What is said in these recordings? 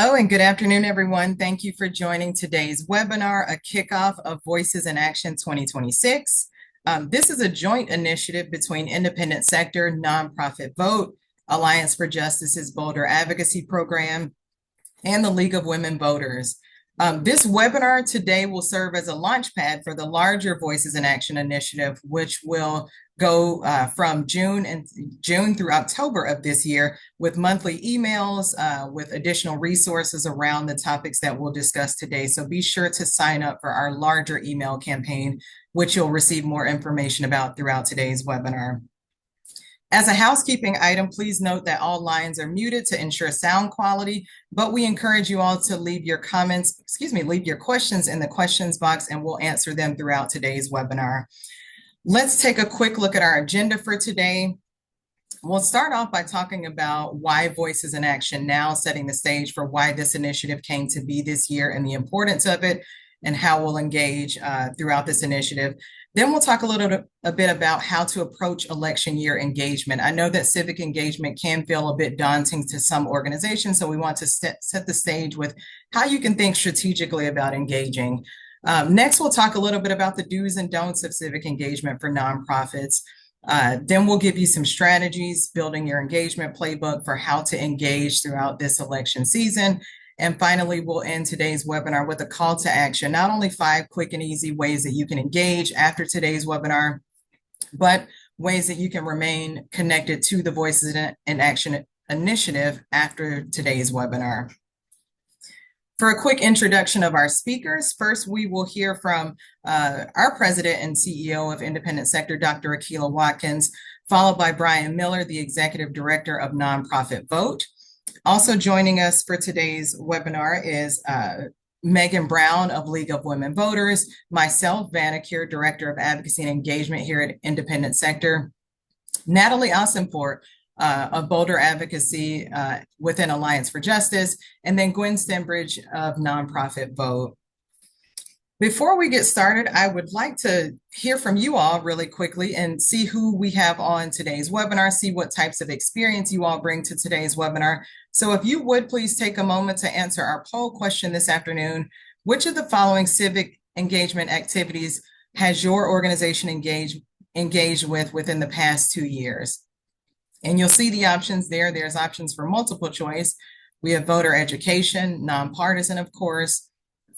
Hello and good afternoon, everyone. Thank you for joining today's webinar, a kickoff of Voices in Action 2026. This is a joint initiative between Independent Sector, Nonprofit Vote, Alliance for Justice's Boulder Advocacy Program, and the League of Women Voters. This webinar today will serve as a launchpad for the larger Voices in Action initiative, which will go from June through October of this year with monthly emails with additional resources around the topics that we'll discuss today. So be sure to sign up for our larger email campaign, which you'll receive more information about throughout today's webinar. As a housekeeping item, please note that all lines are muted to ensure sound quality, but we encourage you all to leave your leave your questions in the questions box and we'll answer them throughout today's webinar. Let's take a quick look at our agenda for today. We'll start off by talking about why Voices in Action Now, setting the stage for why this initiative came to be this year and the importance of it and how we'll engage throughout this initiative. Then we'll talk a bit about how to approach election year engagement. I know that civic engagement can feel a bit daunting to some organizations, so we want to set the stage with how you can think strategically about engaging. Next, we'll talk a little bit about the do's and don'ts of civic engagement for nonprofits. Then we'll give you some strategies, building your engagement playbook for how to engage throughout this election season. And finally, we'll end today's webinar with a call to action, not only 5 quick and easy ways that you can engage after today's webinar, but ways that you can remain connected to the Voices in Action initiative after today's webinar. For a quick introduction of our speakers, first we will hear from our president and CEO of Independent Sector, Dr. Akilah Watkins, followed by Brian Miller, the executive director of Nonprofit Vote. Also joining us for today's webinar is Megan Brown of League of Women Voters, myself, Vanna Kier, Director of Advocacy and Engagement here at Independent Sector, Natalie Ossenfort of Boulder Advocacy within Alliance for Justice, and then Gwen Stenbridge of Nonprofit Vote. Before we get started, I would like to hear from you all really quickly and see who we have on today's webinar, see what types of experience you all bring to today's webinar. So if you would please take a moment to answer our poll question this afternoon. Which of the following civic engagement activities has your organization engaged with within the past 2 years? And you'll see the options there. There's options for multiple choice. We have voter education, nonpartisan, of course,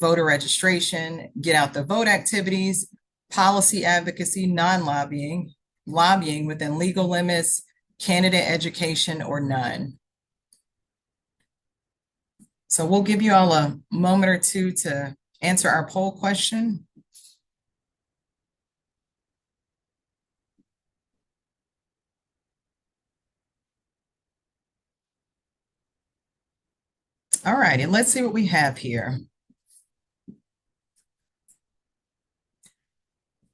voter registration, get out the vote activities, policy advocacy, non-lobbying, lobbying within legal limits, candidate education, or none. So we'll give you all a moment or two to answer our poll question. All righty, let's see what we have here.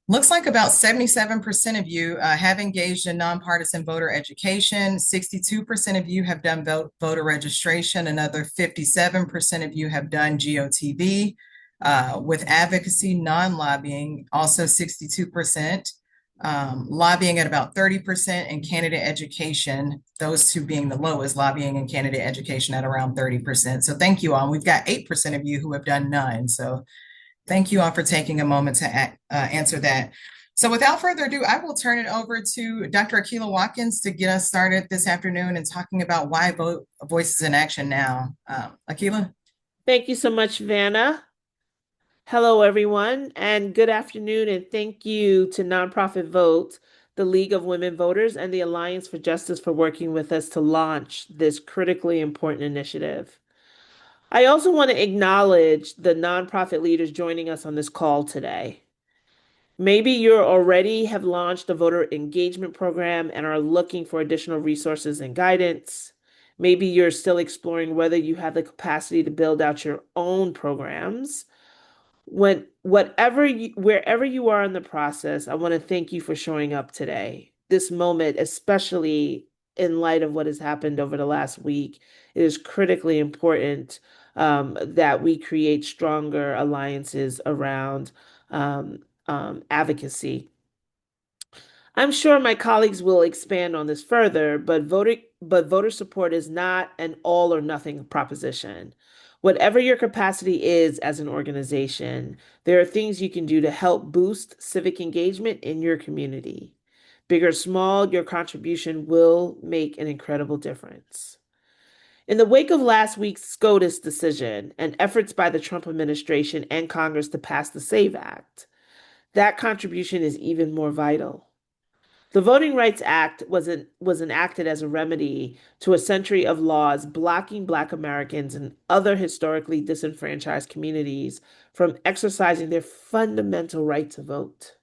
Looks like about 77% of you have engaged in nonpartisan voter education. 62% of you have done voter registration. Another 57% of you have done GOTV. With advocacy, non-lobbying, also 62%. Lobbying at about 30%, and candidate education, those two being the lowest, lobbying and candidate education at around 30%. So thank you all. We've got 8% of you who have done none. So thank you all for taking a moment to answer that. So without further ado, I will turn it over to Dr. Akilah Watkins to get us started this afternoon and talking about why Voices in Action Now. Akilah? Thank you so much, Vanna. Hello, everyone, and good afternoon, and thank you to Nonprofit Vote, the League of Women Voters, and the Alliance for Justice for working with us to launch this critically important initiative. I also want to acknowledge the nonprofit leaders joining us on this call today. Maybe you already have launched a voter engagement program and are looking for additional resources and guidance. Maybe you're still exploring whether you have the capacity to build out your own programs. Wherever you are in the process, I want to thank you for showing up today. This moment, especially in light of what has happened over the last week, it is critically important that we create stronger alliances around advocacy. I'm sure my colleagues will expand on this further, but voter support is not an all or nothing proposition. Whatever your capacity is as an organization, there are things you can do to help boost civic engagement in your community. Big or small, your contribution will make an incredible difference. In the wake of last week's SCOTUS decision and efforts by the Trump administration and Congress to pass the SAVE Act, that contribution is even more vital. The Voting Rights Act was enacted as a remedy to a century of laws blocking Black Americans and other historically disenfranchised communities from exercising their fundamental right to vote.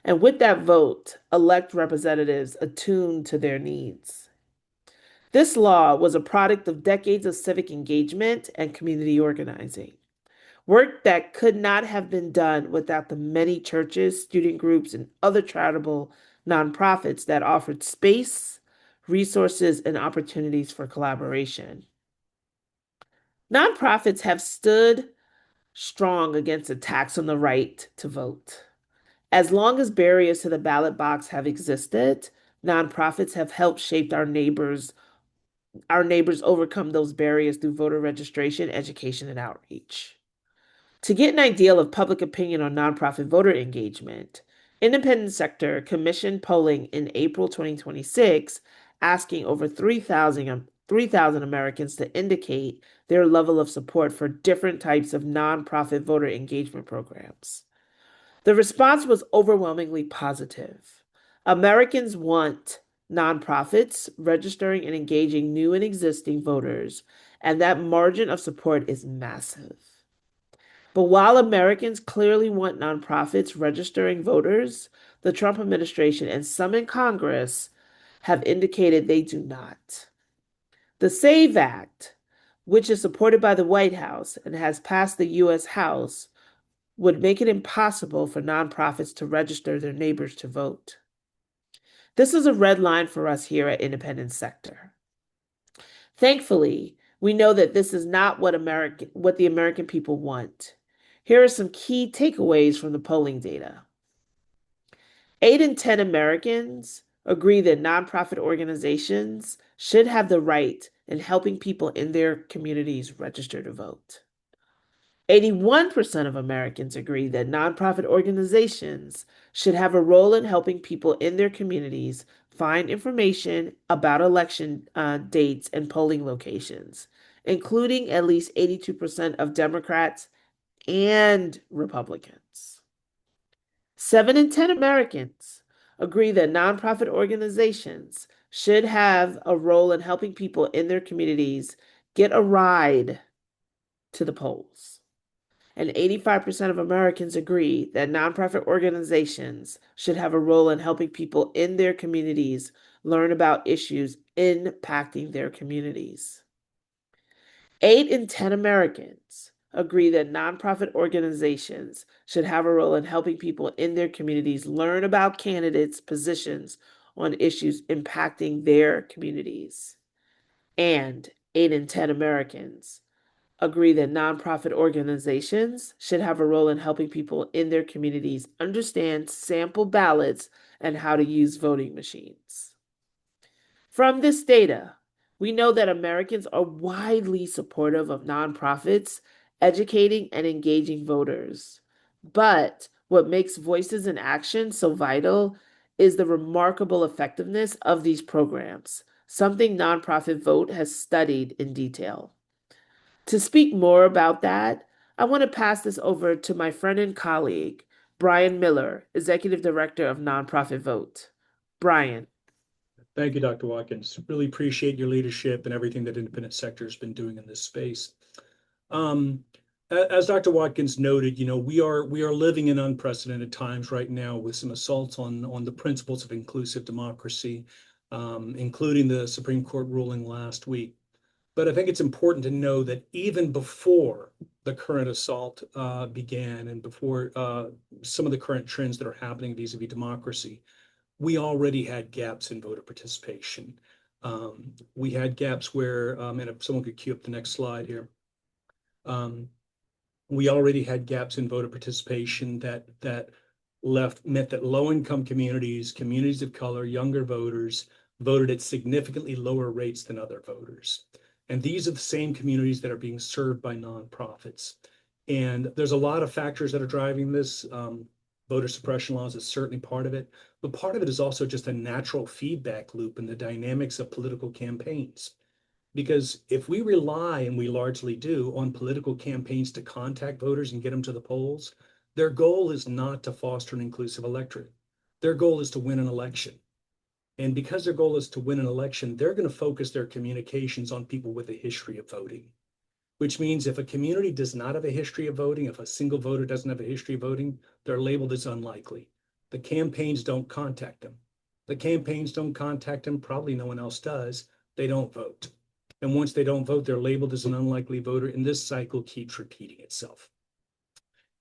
And with that vote, elect representatives attuned to their needs. This law was a product of decades of civic engagement and community organizing. Work that could not have been done without the many churches, student groups, and other charitable nonprofits that offered space, resources, and opportunities for collaboration. Nonprofits have stood strong against attacks on the right to vote. As long as barriers to the ballot box have existed, nonprofits have helped shape our neighbors overcome those barriers through voter registration, education, and outreach. To get an idea of public opinion on nonprofit voter engagement, Independent Sector commissioned polling in April 2026, asking over 3,000 Americans to indicate their level of support for different types of nonprofit voter engagement programs. The response was overwhelmingly positive. Americans want nonprofits registering and engaging new and existing voters, and that margin of support is massive. But while Americans clearly want nonprofits registering voters, the Trump administration and some in Congress have indicated they do not. The SAVE Act, which is supported by the White House and has passed the U.S. House, would make it impossible for nonprofits to register their neighbors to vote. This is a red line for us here at Independent Sector. Thankfully, we know that this is not what the American people want. Here are some key takeaways from the polling data. 8 in 10 Americans agree that nonprofit organizations should have the right in helping people in their communities register to vote. 81% of Americans agree that nonprofit organizations should have a role in helping people in their communities find information about election dates and polling locations, including at least 82% of Democrats and Republicans. 7 in 10 Americans agree that nonprofit organizations should have a role in helping people in their communities get a ride to the polls. And 85% of Americans agree that nonprofit organizations should have a role in helping people in their communities learn about issues impacting their communities. 8 in 10 Americans agree that nonprofit organizations should have a role in helping people in their communities learn about candidates' positions on issues impacting their communities. And 8 in 10 Americans agree that nonprofit organizations should have a role in helping people in their communities understand sample ballots and how to use voting machines. From this data, we know that Americans are widely supportive of nonprofits educating and engaging voters. But what makes Voices in Action so vital is the remarkable effectiveness of these programs, something Nonprofit Vote has studied in detail. To speak more about that, I want to pass this over to my friend and colleague, Brian Miller, Executive Director of Nonprofit Vote. Brian. Thank you, Dr. Watkins. Really appreciate your leadership and everything that Independent Sector has been doing in this space. As Dr. Watkins noted, we are living in unprecedented times right now with some assaults on the principles of inclusive democracy, including the Supreme Court ruling last week. But I think it's important to know that even before the current assault began and before some of the current trends that are happening vis-a-vis democracy, we already had gaps in voter participation. We had gaps where, and if someone could cue up the next slide here, we already had gaps in voter participation that meant that low-income communities, communities of color, younger voters voted at significantly lower rates than other voters. And these are the same communities that are being served by nonprofits. And there's a lot of factors that are driving this. Voter suppression laws is certainly part of it, but part of it is also just a natural feedback loop in the dynamics of political campaigns. Because if we rely, and we largely do, on political campaigns to contact voters and get them to the polls, their goal is not to foster an inclusive electorate. Their goal is to win an election. And because their goal is to win an election, they're going to focus their communications on people with a history of voting, which means if a community does not have a history of voting, if a single voter doesn't have a history of voting, they're labeled as unlikely. The campaigns don't contact them. The campaigns don't contact them, probably no one else does. They don't vote. And once they don't vote, they're labeled as an unlikely voter, and this cycle keeps repeating itself.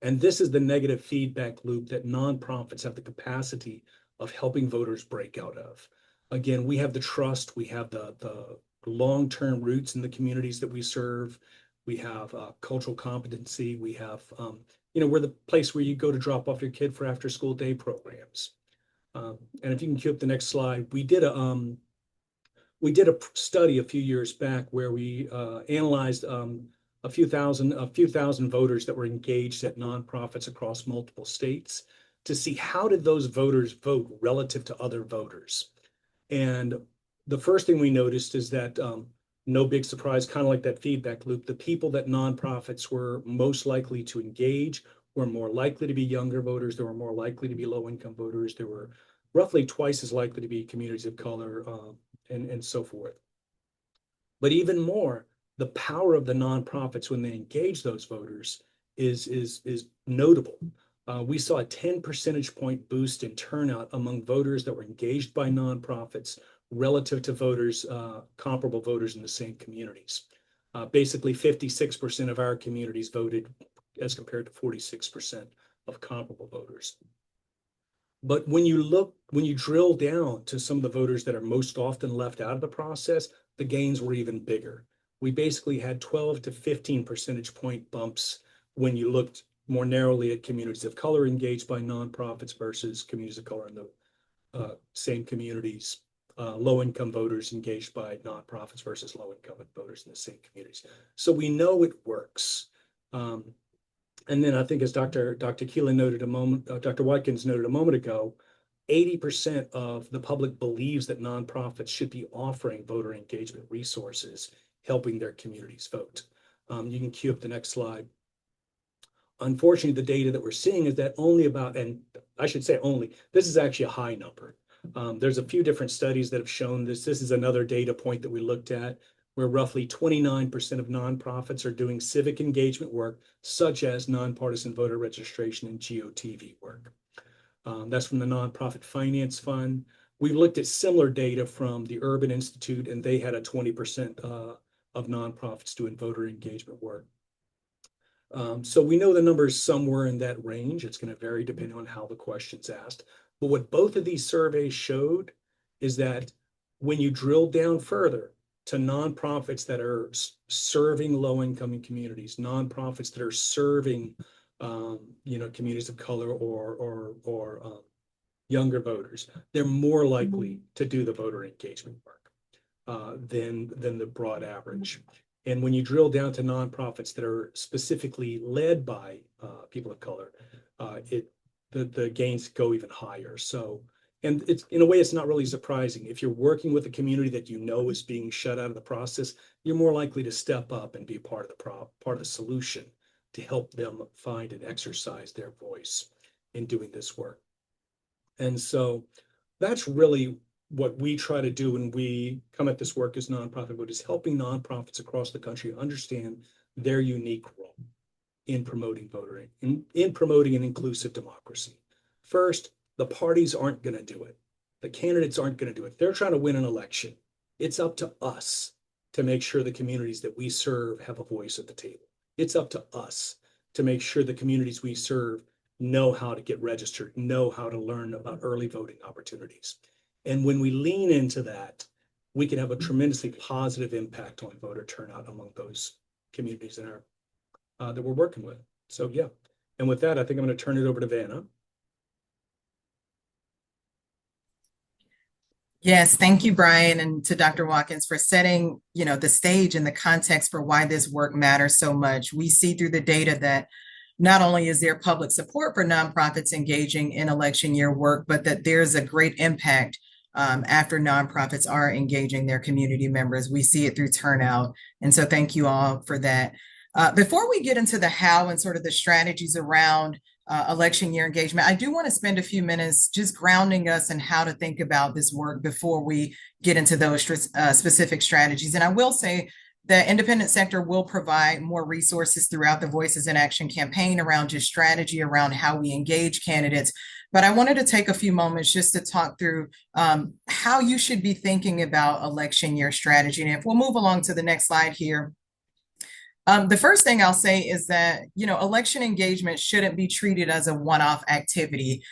And this is the negative feedback loop that nonprofits have the capacity of helping voters break out of. Again, we have the trust, we have the long-term roots in the communities that we serve, we have cultural competency, we have, we're the place where you go to drop off your kid for after-school day programs. And if you can cue up the next slide, we did a study a few years back where we analyzed a few thousand voters that were engaged at nonprofits across multiple states to see how did those voters vote relative to other voters. And the first thing we noticed is that no big surprise, kind of like that feedback loop, the people that nonprofits were most likely to engage were more likely to be younger voters. They were more likely to be low-income voters. They were roughly twice as likely to be communities of color, and so forth. But even more, the power of the nonprofits when they engage those voters is notable. We saw a 10 percentage point boost in turnout among voters that were engaged by nonprofits relative to voters, comparable voters in the same communities. Basically, 56% of our communities voted as compared to 46% of comparable voters. But when you drill down to some of the voters that are most often left out of the process, the gains were even bigger. We basically had 12 to 15 percentage point bumps when you looked more narrowly at communities of color engaged by nonprofits versus communities of color in the same communities, low-income voters engaged by nonprofits versus low-income voters in the same communities. So we know it works. And then I think as Dr. Keelan noted Dr. Watkins noted a moment ago, 80% of the public believes that nonprofits should be offering voter engagement resources, helping their communities vote. You can cue up the next slide. Unfortunately, the data that we're seeing is that only about, and I should say only, this is actually a high number. There's a few different studies that have shown this. This is another data point that we looked at where roughly 29% of nonprofits are doing civic engagement work, such as nonpartisan voter registration and GOTV work. That's from the Nonprofit Finance Fund. We've looked at similar data from the Urban Institute, and they had a 20% of nonprofits doing voter engagement work. So we know the number is somewhere in that range. It's going to vary depending on how the question's asked. But what both of these surveys showed is that when you drill down further to nonprofits that are serving low-income communities, nonprofits that are serving communities of color or younger voters, they're more likely to do the voter engagement work than the broad average. And when you drill down to nonprofits that are specifically led by people of color, the gains go even higher. So, and it's in a way, it's not really surprising. If you're working with a community that you know is being shut out of the process, you're more likely to step up and be part of the solution to help them find and exercise their voice in doing this work. And so that's really what we try to do when we come at this work as nonprofit vote, is helping nonprofits across the country understand their unique role in promoting voting, in promoting an inclusive democracy. First, the parties aren't going to do it. The candidates aren't going to do it. They're trying to win an election. It's up to us to make sure the communities that we serve have a voice at the table. It's up to us to make sure the communities we serve know how to get registered, know how to learn about early voting opportunities. And when we lean into that, we can have a tremendously positive impact on voter turnout among those communities that we're working with. So yeah, and with that, I think I'm going to turn it over to Vanna. Yes, thank you, Brian, and to Dr. Watkins for setting, the stage and the context for why this work matters so much. We see through the data that not only is there public support for nonprofits engaging in election year work, but that there's a great impact after nonprofits are engaging their community members. We see it through turnout. And so thank you all for that. Before we get into the how and sort of the strategies around election year engagement, I do want to spend a few minutes just grounding us in how to think about this work before we get into those specific strategies. And I will say the independent sector will provide more resources throughout the Voices in Action campaign around just strategy around how we engage candidates. But I wanted to take a few moments just to talk through how you should be thinking about election year strategy. And if we'll move along to the next slide here. The first thing I'll say is that, election engagement shouldn't be treated as a one-off activity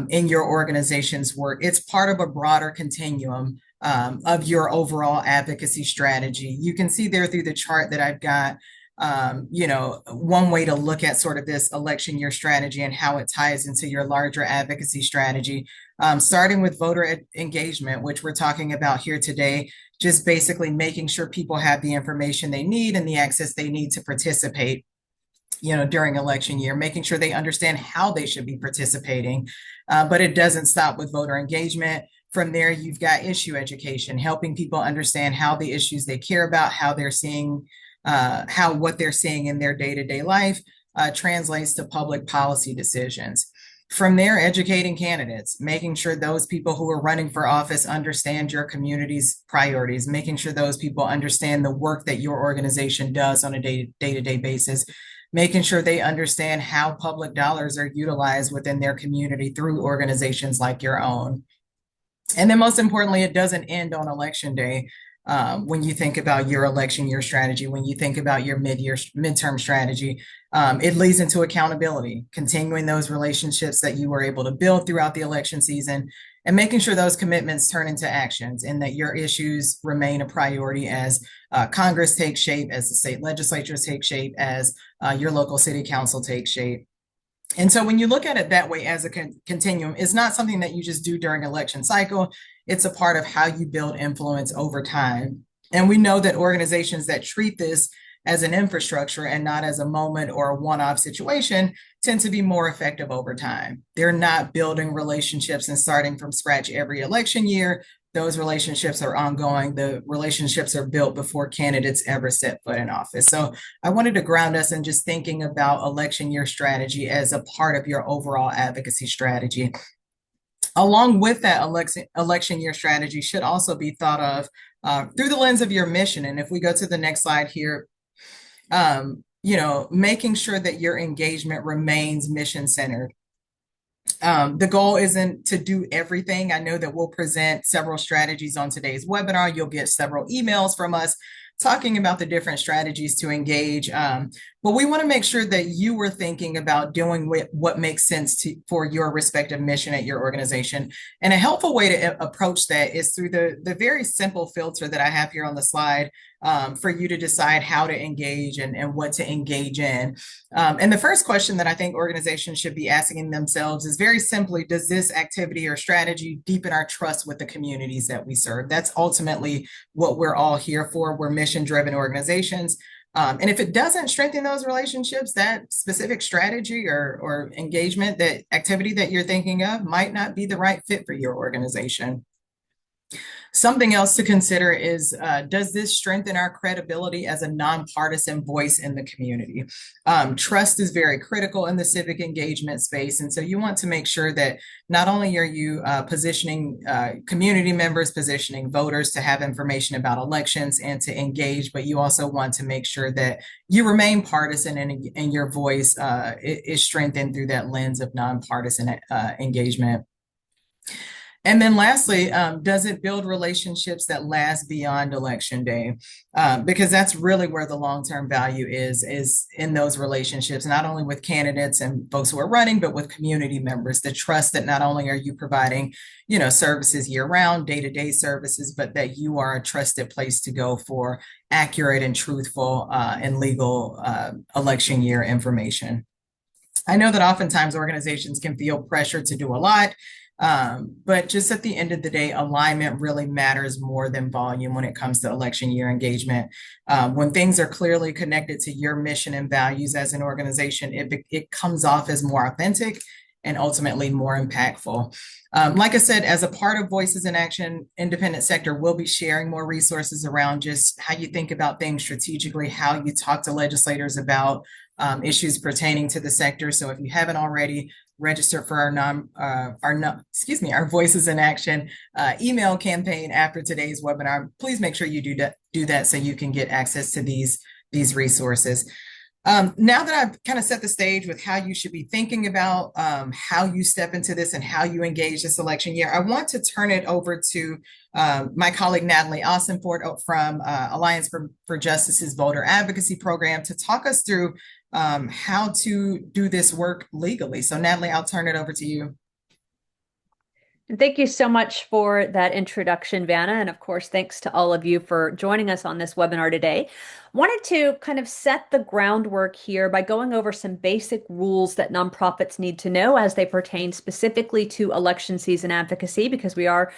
in your organization's work. It's part of a broader continuum of your overall advocacy strategy. You can see there through the chart that I've got, one way to look at sort of this election year strategy and how it ties into your larger advocacy strategy, starting with voter engagement, which we're talking about here today, just basically making sure people have the information they need and the access they need to participate during election year, making sure they understand how they should be participating. But it doesn't stop with voter engagement. From there, you've got issue education, helping people understand how the issues they care about, how they're seeing, how what they're seeing in their day-to-day life translates to public policy decisions. From there, educating candidates, making sure those people who are running for office understand your community's priorities, making sure those people understand the work that your organization does on a day-to-day basis, making sure they understand how public dollars are utilized within their community through organizations like your own. And then most importantly, it doesn't end on election day. When you think about your election year strategy, when you think about your midterm strategy, it leads into accountability, continuing those relationships that you were able to build throughout the election season and making sure those commitments turn into actions and that your issues remain a priority as Congress takes shape, as the state legislatures take shape, as your local city council takes shape. And so when you look at it that way as a continuum, it's not something that you just do during election cycle. It's a part of how you build influence over time. And we know that organizations that treat this as an infrastructure and not as a moment or a one-off situation tend to be more effective over time. They're not building relationships and starting from scratch every election year. Those relationships are ongoing. The relationships are built before candidates ever set foot in office. So I wanted to ground us in just thinking about election year strategy as a part of your overall advocacy strategy. Along with that, election year strategy should also be thought of through the lens of your mission. And if we go to the next slide here, making sure that your engagement remains mission-centered. The goal isn't to do everything. I know that we'll present several strategies on today's webinar. You'll get several emails from us talking about the different strategies to engage. But we want to make sure that you were thinking about doing what makes sense for your respective mission at your organization. And a helpful way to approach that is through the very simple filter that I have here on the slide for you to decide how to engage and what to engage in. And the first question that I think organizations should be asking themselves is very simply, does this activity or strategy deepen our trust with the communities that we serve? That's ultimately what we're all here for. We're mission-driven organizations. And if it doesn't strengthen those relationships, that specific strategy or engagement, that activity that you're thinking of might not be the right fit for your organization. Something else to consider is, does this strengthen our credibility as a nonpartisan voice in the community? Trust is very critical in the civic engagement space. And so you want to make sure that not only are you positioning community members, positioning voters to have information about elections and to engage, but you also want to make sure that you remain partisan and your voice is strengthened through that lens of nonpartisan engagement. And then lastly, does it build relationships that last beyond election day? Because that's really where the long-term value is in those relationships, not only with candidates and folks who are running, but with community members. The trust that not only are you providing, services year-round, day-to-day services, but that you are a trusted place to go for accurate and truthful and legal election year information. I know that oftentimes organizations can feel pressure to do a lot. But just at the end of the day, alignment really matters more than volume when it comes to election year engagement. When things are clearly connected to your mission and values as an organization, it comes off as more authentic and ultimately more impactful. Like I said, as a part of Voices in Action, independent sector will be sharing more resources around just how you think about things strategically, how you talk to legislators about issues pertaining to the sector. So if you haven't already, register for our Voices in Action email campaign after today's webinar. Please make sure you do that so you can get access to these resources. Now that I've kind of set the stage with how you should be thinking about how you step into this and how you engage this election year, I want to turn it over to my colleague Natalie Ossenford from Alliance for Justice's Voter Advocacy Program to talk us through how to do this work legally. So Natalie, I'll turn it over to you. And thank you so much for that introduction, Vanna. And of course, thanks to all of you for joining us on this webinar today. Wanted to kind of set the groundwork here by going over some basic rules that nonprofits need to know as they pertain specifically to election season advocacy, because we are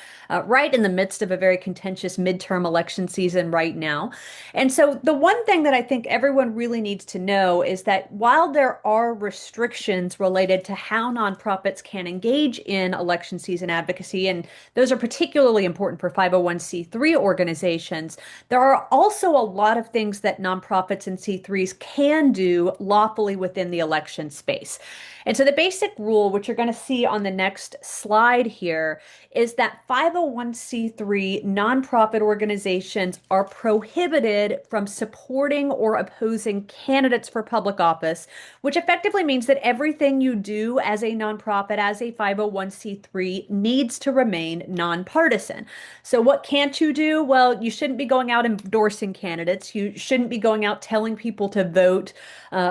right in the midst of a very contentious midterm election season right now. And so the one thing that I think everyone really needs to know is that while there are restrictions related to how nonprofits can engage in election season advocacy, and those are particularly important for 501c3 organizations, there are also a lot of things that nonprofits and C3s can do lawfully within the election space. And so the basic rule, which you're going to see on the next slide here, is that 501c3 nonprofit organizations are prohibited from supporting or opposing candidates for public office, which effectively means that everything you do as a nonprofit, as a 501c3, needs to remain nonpartisan. So what can't you do? Well, you shouldn't be going out endorsing candidates. You shouldn't be going out telling people to vote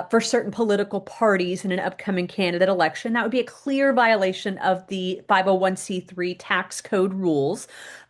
for certain political parties in an upcoming candidate election. That would be a clear violation of the 501c3 tax code rules.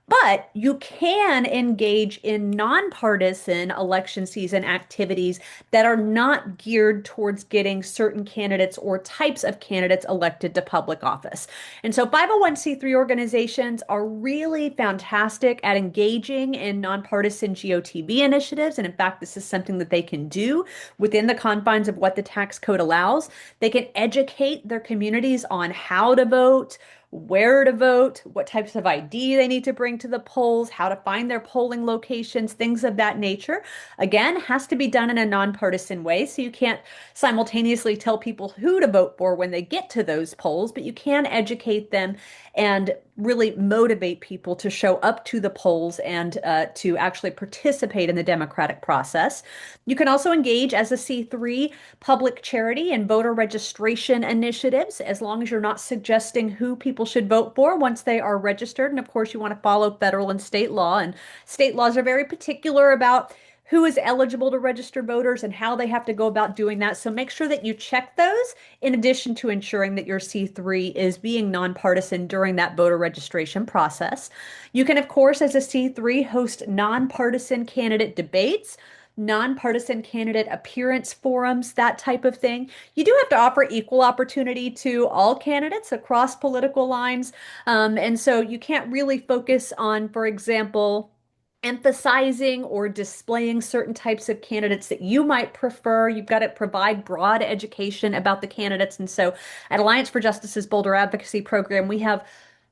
But you can engage in nonpartisan election season activities that are not geared towards getting certain candidates or types of candidates elected to public office. And so 501c3 organizations are really fantastic at engaging in nonpartisan GOTV initiatives. And in fact, this is something that they can do within the confines of what the tax code allows. They can educate their communities on how to vote, where to vote, what types of ID they need to bring to the polls, how to find their polling locations, things of that nature. Again, has to be done in a nonpartisan way, so you can't simultaneously tell people who to vote for when they get to those polls, but you can educate them and really motivate people to show up to the polls and to actually participate in the democratic process. You can also engage as a C3 public charity and voter registration initiatives, as long as you're not suggesting who people should vote for once they are registered. And of course, you want to follow federal and state law, and state laws are very particular about who is eligible to register voters and how they have to go about doing that. So make sure that you check those in addition to ensuring that your C3 is being nonpartisan during that voter registration process. You can, of course, as a C3, host nonpartisan candidate debates, nonpartisan candidate appearance forums, that type of thing. You do have to offer equal opportunity to all candidates across political lines. And so you can't really focus on, for example, emphasizing or displaying certain types of candidates that you might prefer. You've got to provide broad education about the candidates. And so at Alliance for Justice's Boulder Advocacy Program, we have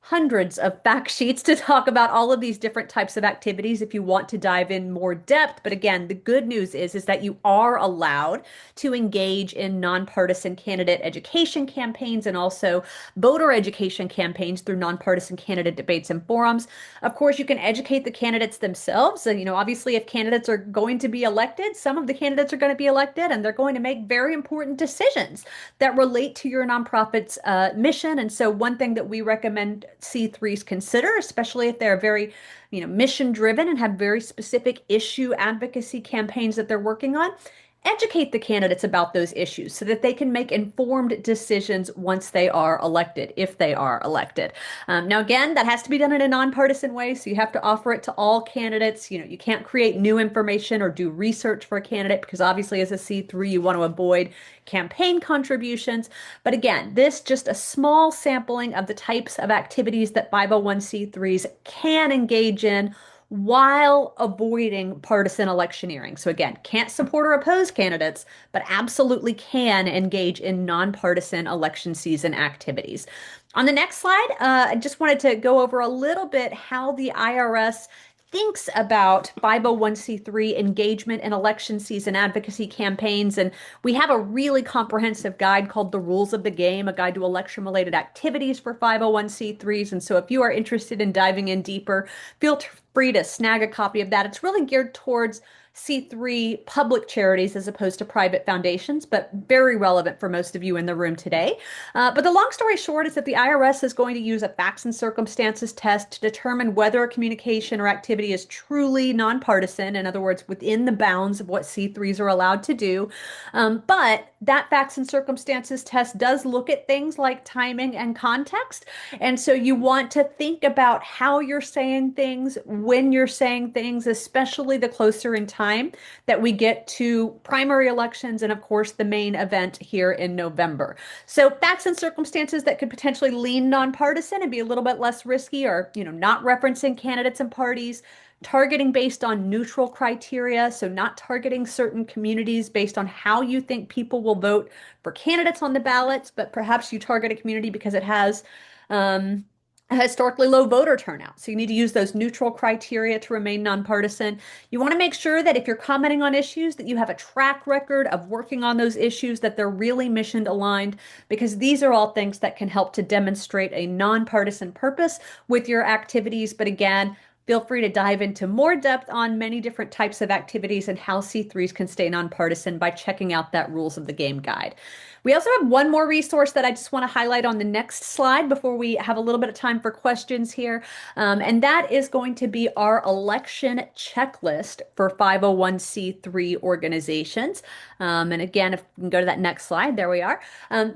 hundreds of fact sheets to talk about all of these different types of activities if you want to dive in more depth. But again, the good news is that you are allowed to engage in nonpartisan candidate education campaigns and also voter education campaigns through nonpartisan candidate debates and forums. Of course, you can educate the candidates themselves. And, obviously, if candidates are going to be elected, some of the candidates are going to be elected and they're going to make very important decisions that relate to your nonprofit's mission. And so one thing that we recommend C3s consider, especially if they're very, mission driven and have very specific issue advocacy campaigns that they're working on, educate the candidates about those issues so that they can make informed decisions once they are elected, if they are elected. Now, again, that has to be done in a nonpartisan way, so you have to offer it to all candidates. You can't create new information or do research for a candidate because obviously as a C3, you want to avoid campaign contributions. But again, this just a small sampling of the types of activities that 501c3s can engage in while avoiding partisan electioneering. So again, can't support or oppose candidates, but absolutely can engage in nonpartisan election season activities. On the next slide, I just wanted to go over a little bit how the IRS thinks about 501c3 engagement in election season advocacy campaigns. And we have a really comprehensive guide called The Rules of the Game, a guide to election-related activities for 501c3s. And so if you are interested in diving in deeper, feel free to snag a copy of that. It's really geared towards C3 public charities as opposed to private foundations, but very relevant for most of you in the room today. But the long story short is that the IRS is going to use a facts and circumstances test to determine whether a communication or activity is truly nonpartisan, in other words, within the bounds of what C3s are allowed to do. But that facts and circumstances test does look at things like timing and context. And so you want to think about how you're saying things, when you're saying things, especially the closer in time that we get to primary elections and, of course, the main event here in November. So facts and circumstances that could potentially lean nonpartisan and be a little bit less risky are, not referencing candidates and parties, targeting based on neutral criteria, so not targeting certain communities based on how you think people will vote for candidates on the ballots, but perhaps you target a community because it has a historically low voter turnout. So you need to use those neutral criteria to remain nonpartisan. You want to make sure that if you're commenting on issues, that you have a track record of working on those issues, that they're really mission aligned, because these are all things that can help to demonstrate a nonpartisan purpose with your activities. But again, feel free to dive into more depth on many different types of activities and how C3s can stay nonpartisan by checking out that Rules of the Game guide. We also have one more resource that I just want to highlight on the next slide before we have a little bit of time for questions here. And that is going to be our election checklist for 501c3 organizations. And again, if we can go to that next slide, there we are.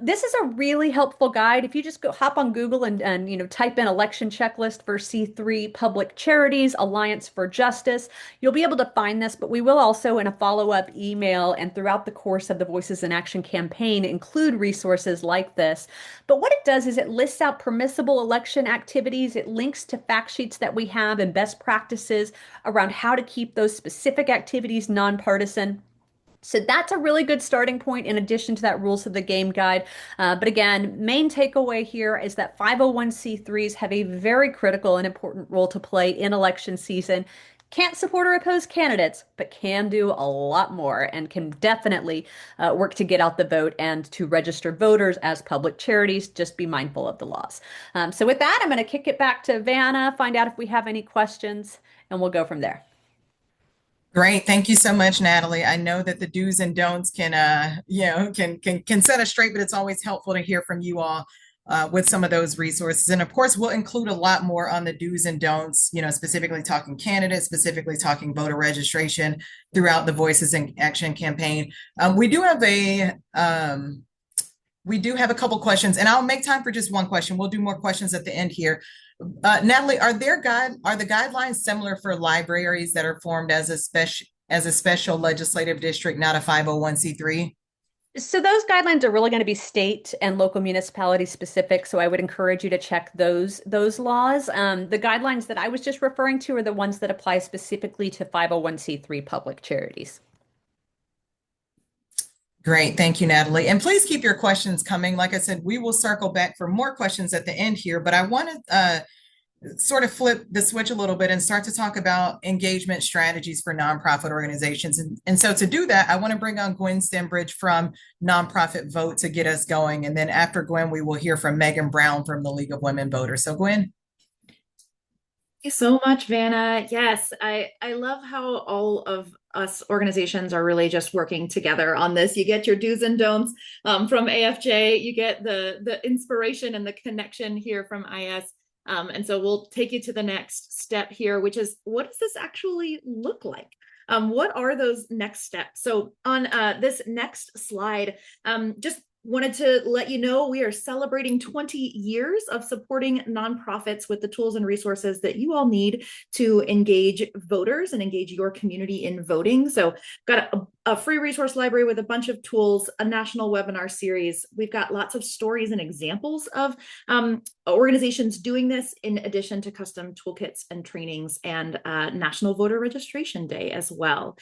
This is a really helpful guide. If you just hop on Google and type in election checklist for C3 public charities, Alliance for Justice, you'll be able to find this, but we will also in a follow-up email and throughout the course of the Voices in Action campaign include resources like this. But what it does is it lists out permissible election activities. It links to fact sheets that we have and best practices around how to keep those specific activities nonpartisan. So that's a really good starting point in addition to that Rules of the Game guide. But again, main takeaway here is that 501c3s have a very critical and important role to play in election season. Can't support or oppose candidates, but can do a lot more and can definitely work to get out the vote and to register voters as public charities. Just be mindful of the laws. So with that, I'm going to kick it back to Vanna, find out if we have any questions, and we'll go from there. Great. Thank you so much, Natalie. I know that the do's and don'ts can set us straight, but it's always helpful to hear from you all with some of those resources. And of course, we'll include a lot more on the do's and don'ts, specifically talking candidates, specifically talking voter registration throughout the Voices in Action campaign. We do have a couple questions, and I'll make time for just one question. We'll do more questions at the end here. Natalie, are the guidelines similar for libraries that are formed as a special legislative district, not a 501c3? So those guidelines are really going to be state and local municipality specific. So I would encourage you to check those laws. The guidelines that I was just referring to are the ones that apply specifically to 501c3 public charities. Great. Thank you, Natalie. And please keep your questions coming. Like I said, we will circle back for more questions at the end here, but I want to sort of flip the switch a little bit and start to talk about engagement strategies for nonprofit organizations. And so to do that, I want to bring on Gwen Stembridge from Nonprofit Vote to get us going. And then after Gwen, we will hear from Megan Brown from the League of Women Voters. So Gwen. Thank you so much, Vanna. Yes, I love how all of us organizations are really just working together on this. You get your do's and don'ts from AFJ. You get the inspiration and the connection here from IS. And so we'll take you to the next step here, which is, what does this actually look like? What are those next steps? So on this next slide, just wanted to let you know we are celebrating 20 years of supporting nonprofits with the tools and resources that you all need to engage voters and engage your community in voting. So got a free resource library with a bunch of tools, a national webinar series. We've got lots of stories and examples of organizations doing this, in addition to custom toolkits and trainings, and National Voter Registration Day as well.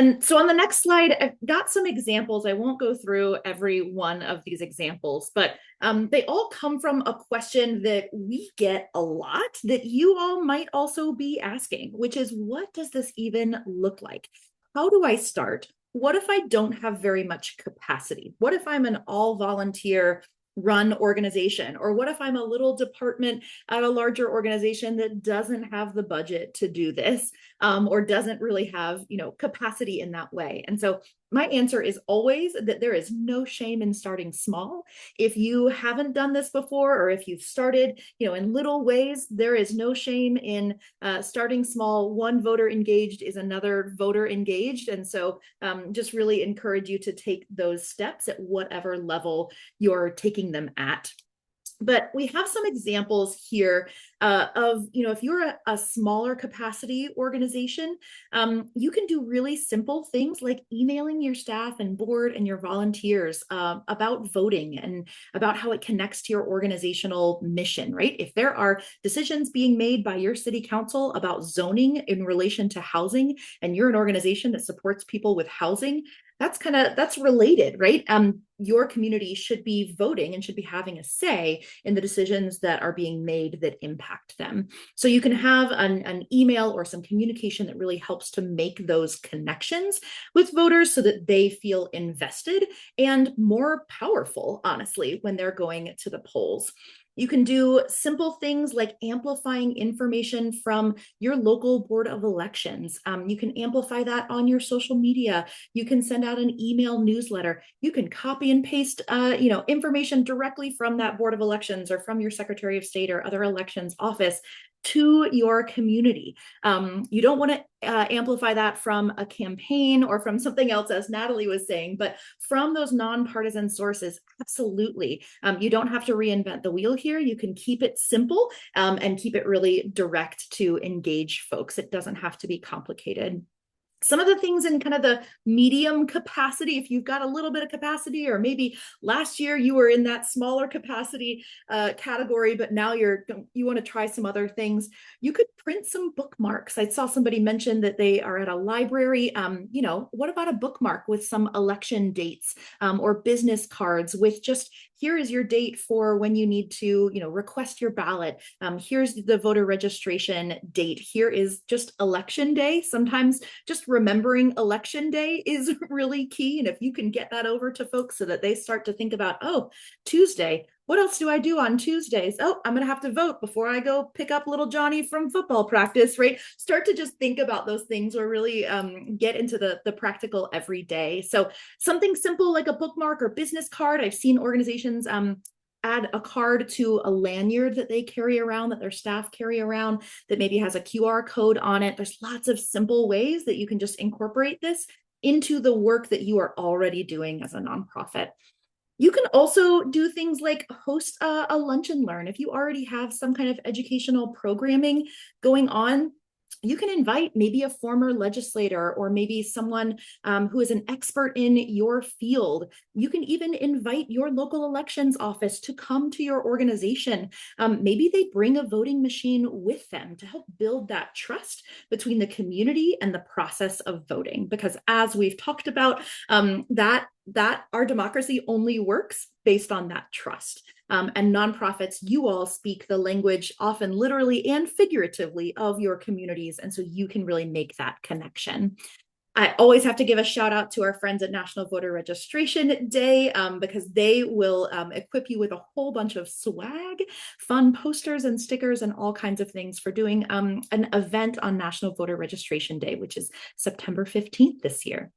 And so on the next slide, I've got some examples. I won't go through every one of these examples, but they all come from a question that we get a lot that you all might also be asking, which is, what does this even look like? How do I start? What if I don't have very much capacity? What if I'm an all volunteer run organization? Or what if I'm a little department at a larger organization that doesn't have the budget to do this, or doesn't really have, capacity in that way? And so my answer is always that there is no shame in starting small. If you haven't done this before, or if you've started, in little ways, there is no shame in starting small. One voter engaged is another voter engaged. And so just really encourage you to take those steps at whatever level you're taking them at. But we have some examples here of, if you're a smaller capacity organization, you can do really simple things like emailing your staff and board and your volunteers about voting and about how it connects to your organizational mission, right? If there are decisions being made by your city council about zoning in relation to housing, and you're an organization that supports people with housing, that's related, right? Your community should be voting and should be having a say in the decisions that are being made that impact them. So you can have an email or some communication that really helps to make those connections with voters so that they feel invested and more powerful, honestly, when they're going to the polls. You can do simple things like amplifying information from your local board of elections. You can amplify that on your social media. You can send out an email newsletter. You can copy and paste, information directly from that board of elections or from your Secretary of State or other elections office to your community. You don't want to amplify that from a campaign or from something else, as Natalie was saying, but from those nonpartisan sources, absolutely. You don't have to reinvent the wheel here. You can keep it simple and keep it really direct to engage folks. It doesn't have to be complicated. Some of the things in kind of the medium capacity, if you've got a little bit of capacity, or maybe last year you were in that smaller capacity category, but now you want to try some other things, you could print some bookmarks. I saw somebody mention that they are at a library. What about a bookmark with some election dates or business cards with just, here is your date for when you need to, request your ballot. Here's the voter registration date. Here is just election day. Sometimes just remembering election day is really key. And if you can get that over to folks so that they start to think about, oh, Tuesday, what else do I do on Tuesdays? Oh, I'm going to have to vote before I go pick up little Johnny from football practice, right? Start to just think about those things, or really get into the practical every day. So something simple like a bookmark or business card. I've seen organizations add a card to a lanyard that they carry around, that their staff carry around, that maybe has a QR code on it. There's lots of simple ways that you can just incorporate this into the work that you are already doing as a nonprofit. You can also do things like host a lunch and learn. If you already have some kind of educational programming going on, you can invite maybe a former legislator or maybe someone who is an expert in your field. You can even invite your local elections office to come to your organization. Maybe they bring a voting machine with them to help build that trust between the community and the process of voting. Because as we've talked about, that our democracy only works based on that trust. And nonprofits, you all speak the language often literally and figuratively of your communities. And so you can really make that connection. I always have to give a shout out to our friends at National Voter Registration Day because they will equip you with a whole bunch of swag, fun posters and stickers and all kinds of things for doing an event on National Voter Registration Day, which is September 15th this year.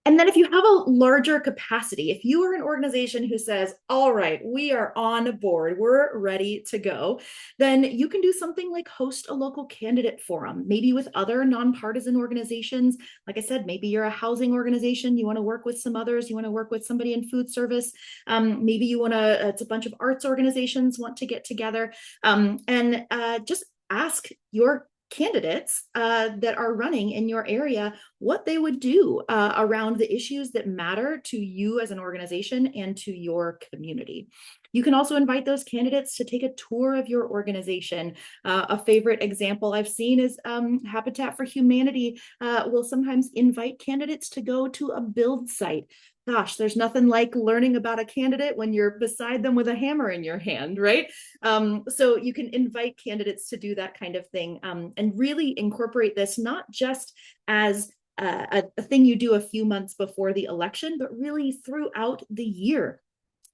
And then if you have a larger capacity, if you are an organization who says, all right, we are on board, we're ready to go, then you can do something like host a local candidate forum, maybe with other nonpartisan organizations. Like I said, maybe you're a housing organization, you want to work with some others, you want to work with somebody in food service. Maybe you want to, it's a bunch of arts organizations want to get together, and just ask your candidates that are running in your area what they would do around the issues that matter to you as an organization and to your community. You can also invite those candidates to take a tour of your organization. A favorite example I've seen is Habitat for Humanity will sometimes invite candidates to go to a build site. Gosh, there's nothing like learning about a candidate when you're beside them with a hammer in your hand, right? So you can invite candidates to do that kind of thing, and really incorporate this not just as a thing you do a few months before the election, but really throughout the year.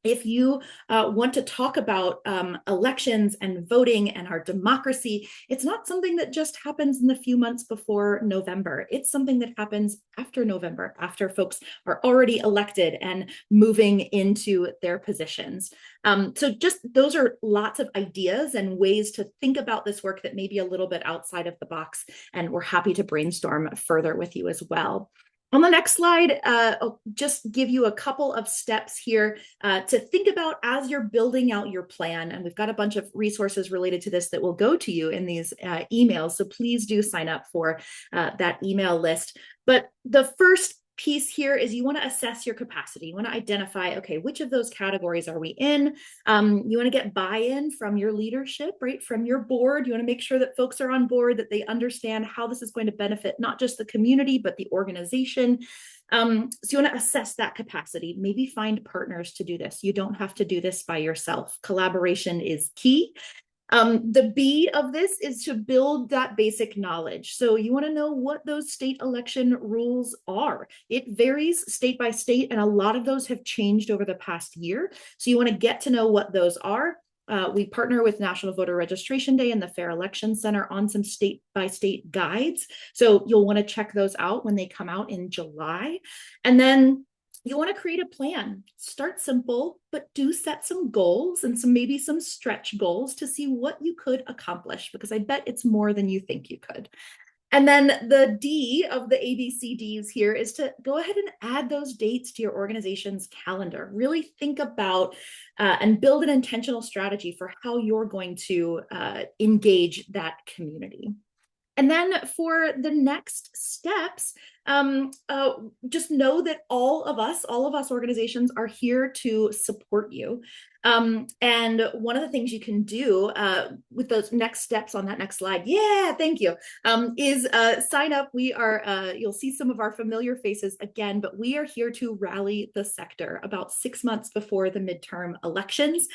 If you want to talk about elections and voting and our democracy, it's not something that just happens in the few months before November. It's something that happens after November, after folks are already elected and moving into their positions. So just those are lots of ideas and ways to think about this work that may be a little bit outside of the box, and we're happy to brainstorm further with you as well. On the next slide, I'll just give you a couple of steps here to think about as you're building out your plan. And we've got a bunch of resources related to this that will go to you in these emails. So please do sign up for that email list. But the first piece here is you want to assess your capacity. You want to identify, okay, which of those categories are we in? You want to get buy-in from your leadership, right? From your board. You want to make sure that folks are on board, that they understand how this is going to benefit not just the community, but the organization. So you want to assess that capacity, maybe find partners to do this. You don't have to do this by yourself. Collaboration is key. The B of this is to build that basic knowledge. So you want to know what those state election rules are. It varies state by state, and a lot of those have changed over the past year. So you want to get to know what those are. We partner with National Voter Registration Day and the Fair Election Center on some state by state guides. So you'll want to check those out when they come out in July. And then you want to create a plan. Start simple, but do set some goals and maybe some stretch goals to see what you could accomplish, because I bet it's more than you think you could. And then the D of the ABCDs here is to go ahead and add those dates to your organization's calendar. Really think about and build an intentional strategy for how you're going to engage that community. And then for the next steps, just know that all of us organizations are here to support you. And one of the things you can do with those next steps on that next slide, yeah, thank you, is sign up. We are, you'll see some of our familiar faces again, but we are here to rally the sector about 6 months before the midterm elections.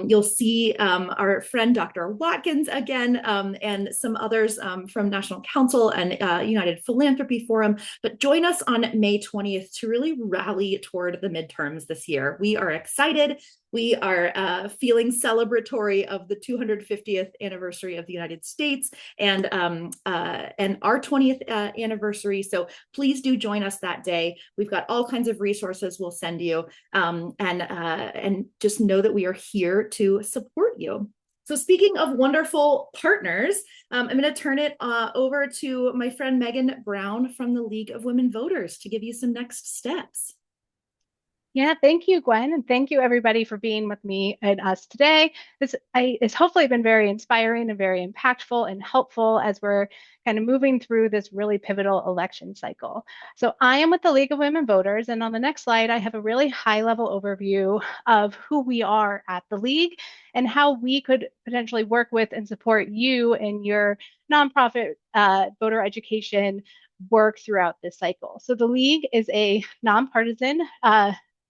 You'll see our friend Dr. Watkins again, and some others from National Council and United Philanthropy Forum. But join us on May 20th to really rally toward the midterms this year. We are excited. We are feeling celebratory of the 250th anniversary of the United States and our 20th anniversary. So please do join us that day. We've got all kinds of resources we'll send you, and just know that we are here to support you. So speaking of wonderful partners, I'm going to turn it over to my friend Megan Brown from the League of Women Voters to give you some next steps. Yeah, thank you, Gwen, and thank you everybody for being with me and us today. This has hopefully been very inspiring and very impactful and helpful as we're kind of moving through this really pivotal election cycle. So I am with the League of Women Voters, and on the next slide, I have a really high-level overview of who we are at the League and how we could potentially work with and support you in your nonprofit voter education work throughout this cycle. So the League is a nonpartisan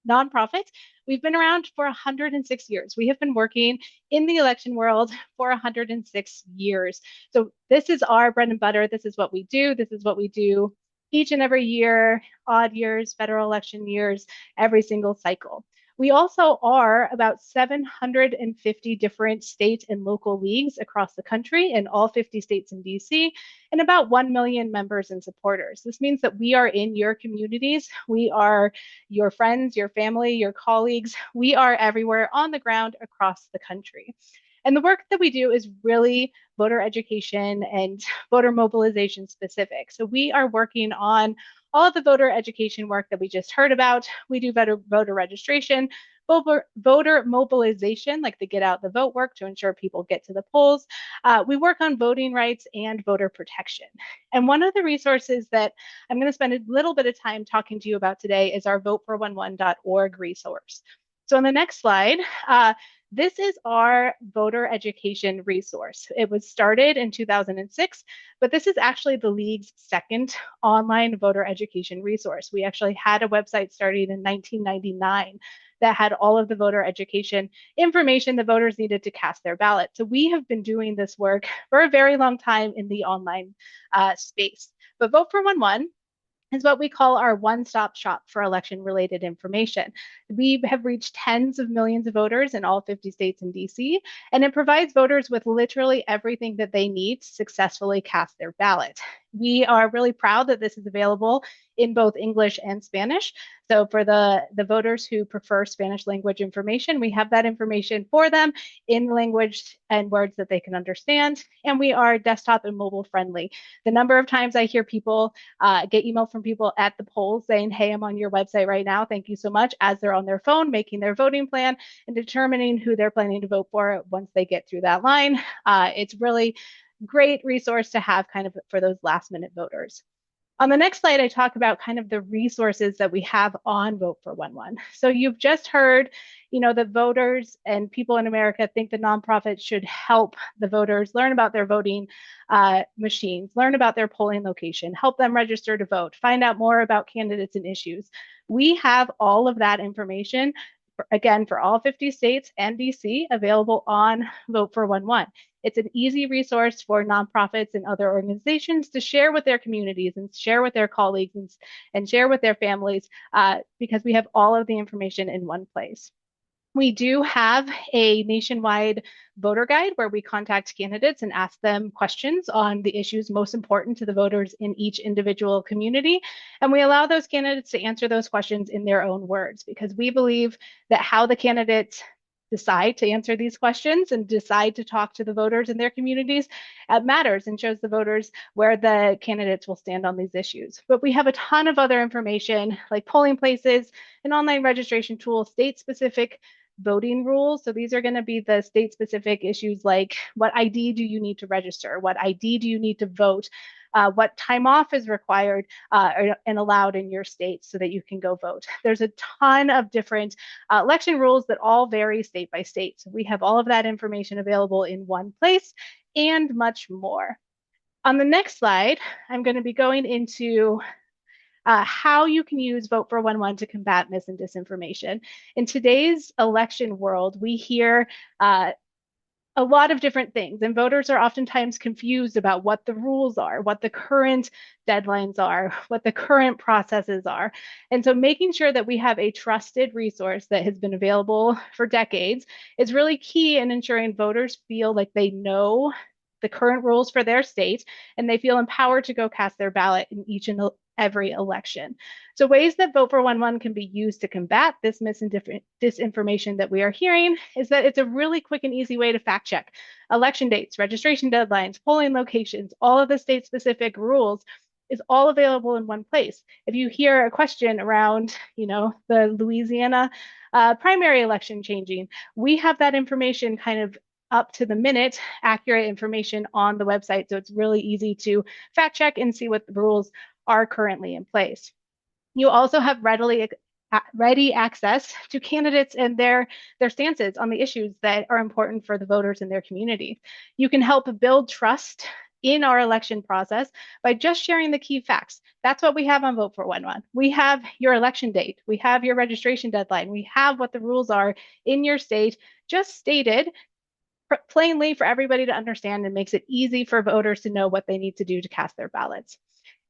nonprofit. We've been around for 106 years. We have been working in the election world for 106 years. So this is our bread and butter. This is what we do. This is what we do each and every year, odd years, federal election years, every single cycle. We also are about 750 different state and local leagues across the country in all 50 states and DC, and about 1 million members and supporters. This means that we are in your communities. We are your friends, your family, your colleagues. We are everywhere on the ground across the country. And the work that we do is really voter education and voter mobilization specific. So we are working on all of the voter education work that we just heard about. We do voter registration, voter mobilization, like the get out the vote work to ensure people get to the polls. We work on voting rights and voter protection. And one of the resources that I'm going to spend a little bit of time talking to you about today is our vote411.org resource. So on the next slide, this is our voter education resource. It was started in 2006, but this is actually the League's second online voter education resource. We actually had a website starting in 1999 that had all of the voter education information the voters needed to cast their ballot. So we have been doing this work for a very long time in the online space. But Vote for 11 is what we call our one-stop shop for election-related information. We have reached tens of millions of voters in all 50 states and DC, and it provides voters with literally everything that they need to successfully cast their ballot. We are really proud that this is available in both English and Spanish. So for the voters who prefer Spanish language information, we have that information for them in language and words that they can understand. And we are desktop and mobile friendly. The number of times I hear people get email from people at the polls saying, hey, I'm on your website right now, thank you so much, as they're on their phone making their voting plan and determining who they're planning to vote for once they get through that line. It's really great resource to have kind of for those last minute voters. On the next slide, I talk about kind of the resources that we have on Vote for 11. So you've just heard, that voters and people in America think the nonprofits should help the voters learn about their voting machines, learn about their polling location, help them register to vote, find out more about candidates and issues. We have all of that information, again, for all 50 states and DC available on Vote for 11. It's an easy resource for nonprofits and other organizations to share with their communities and share with their colleagues and share with their families because we have all of the information in one place. We do have a nationwide voter guide where we contact candidates and ask them questions on the issues most important to the voters in each individual community. And we allow those candidates to answer those questions in their own words because we believe that how the candidates decide to answer these questions and decide to talk to the voters in their communities matters and shows the voters where the candidates will stand on these issues. But we have a ton of other information like polling places, an online registration tool, state-specific voting rules. So these are going to be the state-specific issues like what ID do you need to register? What ID do you need to vote? What time off is required and allowed in your state so that you can go vote. There's a ton of different election rules that all vary state by state. So we have all of that information available in one place and much more. On the next slide, I'm going to be going into how you can use Vote for 11 to combat mis and disinformation. In today's election world, we hear a lot of different things, and voters are oftentimes confused about what the rules are, what the current deadlines are, what the current processes are. And so making sure that we have a trusted resource that has been available for decades is really key in ensuring voters feel like they know the current rules for their state and they feel empowered to go cast their ballot in each and every election. So ways that Vote for 11 can be used to combat this mis and disinformation that we are hearing is that it's a really quick and easy way to fact check election dates, registration deadlines, polling locations, all of the state-specific rules is all available in one place. If you hear a question around, the Louisiana primary election changing, we have that information kind of up to the minute, accurate information on the website. So it's really easy to fact check and see what the rules are currently in place. You also have ready access to candidates and their stances on the issues that are important for the voters in their community. You can help build trust in our election process by just sharing the key facts. That's what we have on Vote for 11. We have your election date. We have your registration deadline. We have what the rules are in your state, just stated plainly for everybody to understand and makes it easy for voters to know what they need to do to cast their ballots.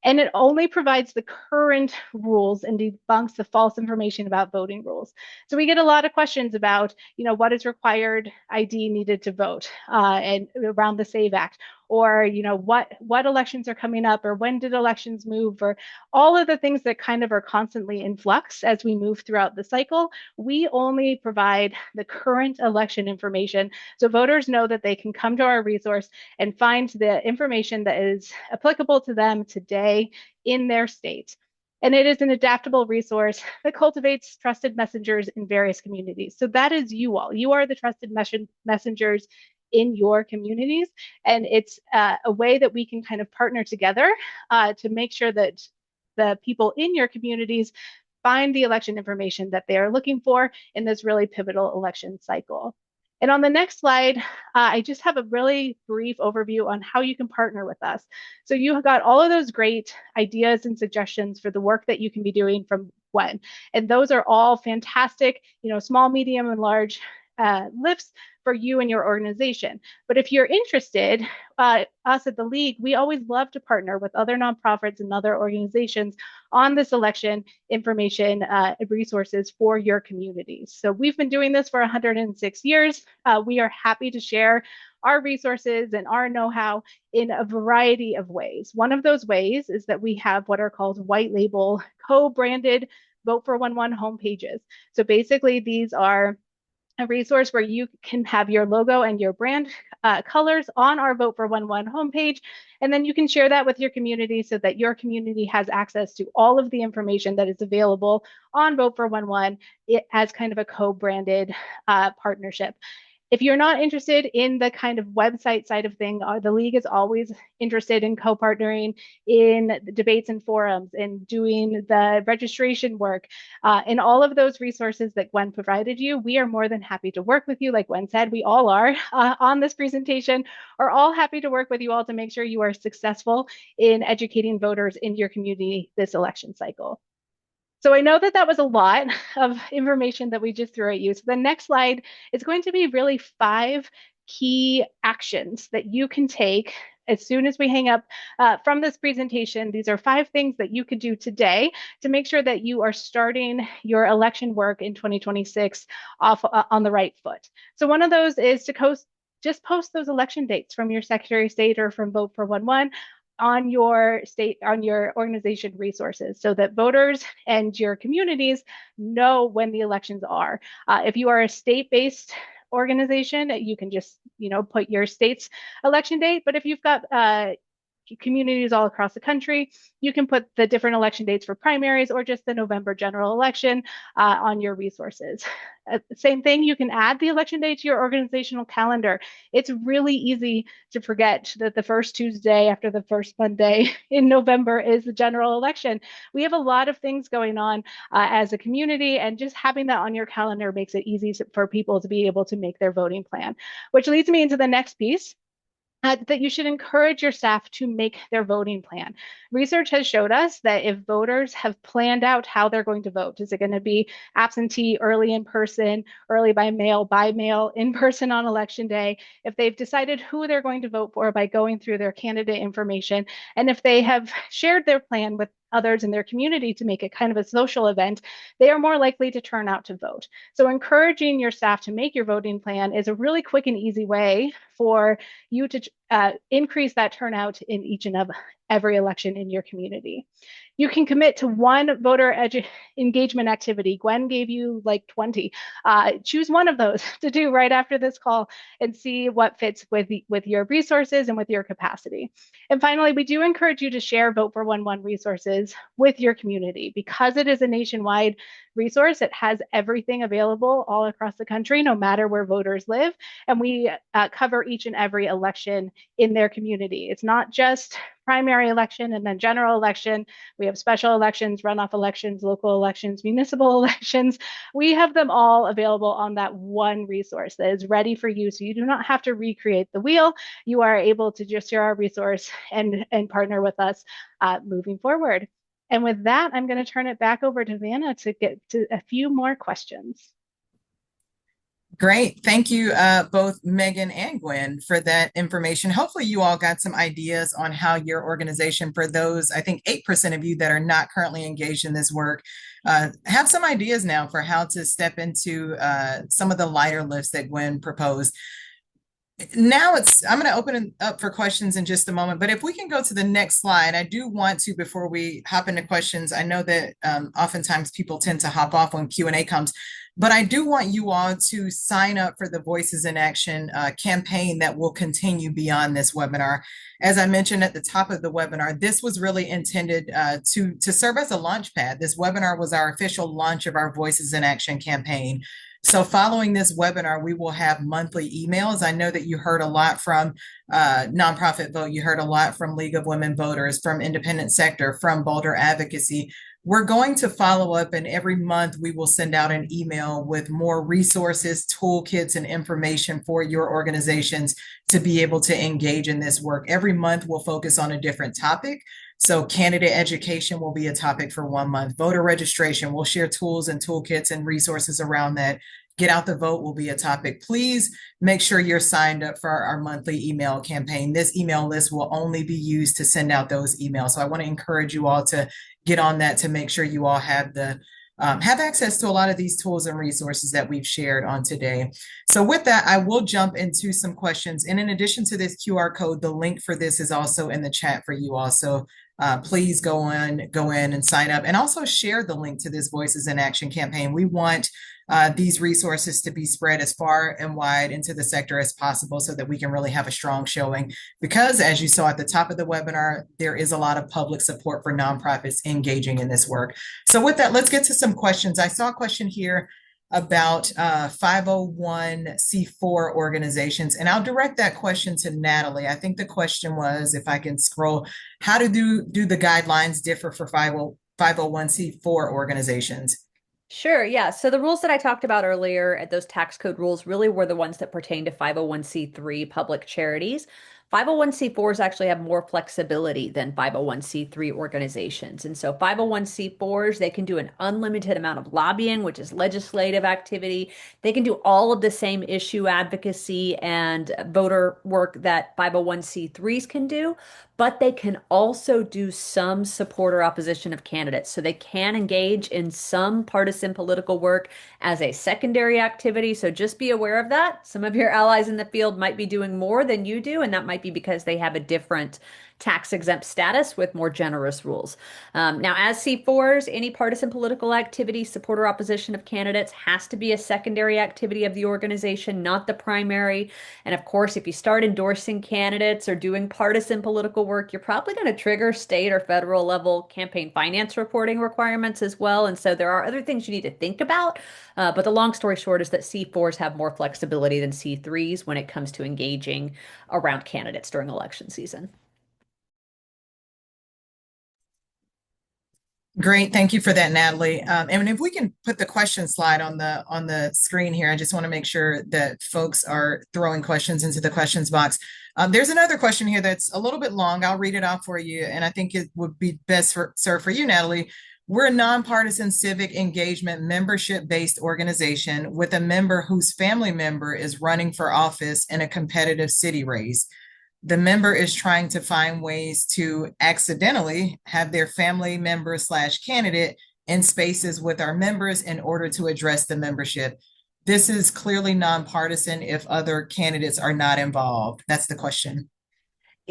And it only provides the current rules and debunks the false information about voting rules. So we get a lot of questions about, what is required ID needed to vote and around the SAVE Act, or, what elections are coming up, or when did elections move, or all of the things that kind of are constantly in flux as we move throughout the cycle. We only provide the current election information so voters know that they can come to our resource and find the information that is applicable to them today in their state. And it is an adaptable resource that cultivates trusted messengers in various communities. So that is you all. You are the trusted messengers in your communities. And it's a way that we can kind of partner together to make sure that the people in your communities find the election information that they are looking for in this really pivotal election cycle. And on the next slide, I just have a really brief overview on how you can partner with us. So you have got all of those great ideas and suggestions for the work that you can be doing from Gwen. And those are all fantastic, small, medium, and large lifts for you and your organization. But if you're interested, us at the League, we always love to partner with other nonprofits and other organizations on this election information resources for your communities. So we've been doing this for 106 years. We are happy to share our resources and our know-how in a variety of ways. One of those ways is that we have what are called white label co-branded Vote for 1-1 homepages. So basically these are a resource where you can have your logo and your brand colors on our Vote for 1-1 homepage, and then you can share that with your community so that your community has access to all of the information that is available on Vote for 1-1 as kind of a co-branded partnership. If you're not interested in the kind of website side of thing, the League is always interested in co-partnering in debates and forums and doing the registration work and all of those resources that Gwen provided you. We are more than happy to work with you. Like Gwen said, we all are on this presentation, are all happy to work with you all to make sure you are successful in educating voters in your community this election cycle. So I know that that was a lot of information that we just threw at you. So the next slide is going to be really 5 key actions that you can take as soon as we hang up from this presentation. These are 5 things that you could do today to make sure that you are starting your election work in 2026 off on the right foot. So one of those is to just post those election dates from your Secretary of State or from Vote for 1-1 on your state, on your organization resources so that voters and your communities know when the elections are. If you are a state-based organization, you can just, put your state's election date. But if you've got communities all across the country, you can put the different election dates for primaries or just the November general election on your resources. Same thing, you can add the election date to your organizational calendar. It's really easy to forget that the first Tuesday after the first Monday in November is the general election. We have a lot of things going on as a community, and just having that on your calendar makes it easy for people to be able to make their voting plan, which leads me into the next piece. That you should encourage your staff to make their voting plan. Research has showed us that if voters have planned out how they're going to vote, is it going to be absentee, early in person, early by mail, in person on election day, if they've decided who they're going to vote for by going through their candidate information, and if they have shared their plan with others in their community to make it kind of a social event, they are more likely to turn out to vote. So encouraging your staff to make your voting plan is a really quick and easy way for you to increase that turnout in each and every election in your community. You can commit to one voter engagement activity. Gwen gave you like 20. Choose one of those to do right after this call and see what fits with your resources and with your capacity. And finally, we do encourage you to share Vote for 1-1 resources with your community. Because it is a nationwide resource, it has everything available all across the country, no matter where voters live. And we cover each and every election in their community. It's not just primary election and then general election. We have special elections, runoff elections, local elections, municipal elections. We have them all available on that one resource that is ready for you. So you do not have to recreate the wheel. You are able to just share our resource and partner with us moving forward. And with that, I'm going to turn it back over to Vanna to get to a few more questions. Great. Thank you, both Megan and Gwen, for that information. Hopefully, you all got some ideas on how your organization, for those, I think 8% of you that are not currently engaged in this work, have some ideas now for how to step into some of the lighter lifts that Gwen proposed. Now I'm going to open it up for questions in just a moment, but if we can go to the next slide, I do want to, before we hop into questions, I know that oftentimes people tend to hop off when Q&A comes, but I do want you all to sign up for the Voices in Action campaign that will continue beyond this webinar. As I mentioned at the top of the webinar, this was really intended to serve as a launch pad. This webinar was our official launch of our Voices in Action campaign. So following this webinar, we will have monthly emails. I know that you heard a lot from Nonprofit Vote. You heard a lot from League of Women Voters, from Independent Sector, from Boulder Advocacy. We're going to follow up, and every month we will send out an email with more resources, toolkits, and information for your organizations to be able to engage in this work. Every month we'll focus on a different topic. So candidate education will be a topic for 1 month. Voter registration, we'll share tools and toolkits and resources around that. Get out the vote will be a topic. Please make sure you're signed up for our monthly email campaign. This email list will only be used to send out those emails. So I want to encourage you all to get on that to make sure you all have access to a lot of these tools and resources that we've shared on today. So with that, I will jump into some questions. And in addition to this QR code, the link for this is also in the chat for you all. So please go in and sign up, and also share the link to this Voices in Action campaign. We want these resources to be spread as far and wide into the sector as possible so that we can really have a strong showing. Because as you saw at the top of the webinar, there is a lot of public support for nonprofits engaging in this work. So with that, let's get to some questions. I saw a question here about 501c4 organizations, and I'll direct that question to Natalie. I think the question was, if I can scroll, how do the guidelines differ for 501c4 organizations? Sure, yeah. So the rules that I talked about earlier, those tax code rules, really were the ones that pertain to 501c3 public charities. 501c4s actually have more flexibility than 501c3 organizations. And so 501c4s, they can do an unlimited amount of lobbying, which is legislative activity. They can do all of the same issue advocacy and voter work that 501c3s can do, but they can also do some support or opposition of candidates. So they can engage in some partisan political work as a secondary activity. So just be aware of that. Some of your allies in the field might be doing more than you do, and that might be because they have a different tax exempt status with more generous rules. Now, as C4s, any partisan political activity, support or opposition of candidates has to be a secondary activity of the organization, not the primary. And of course, if you start endorsing candidates or doing partisan political work, you're probably going to trigger state or federal level campaign finance reporting requirements as well. And so there are other things you need to think about. But the long story short is that C4s have more flexibility than C3s when it comes to engaging around candidates during election season. Great, thank you for that, Natalie. And if we can put the question slide on the screen here, I just want to make sure that folks are throwing questions into the questions box. There's another question here that's a little bit long. I'll read it off for you, and I think it would be best served for you, Natalie. We're a nonpartisan civic engagement membership-based organization with a member whose family member is running for office in a competitive city race. The member is trying to find ways to accidentally have their family member / candidate in spaces with our members in order to address the membership. This is clearly nonpartisan if other candidates are not involved. That's the question.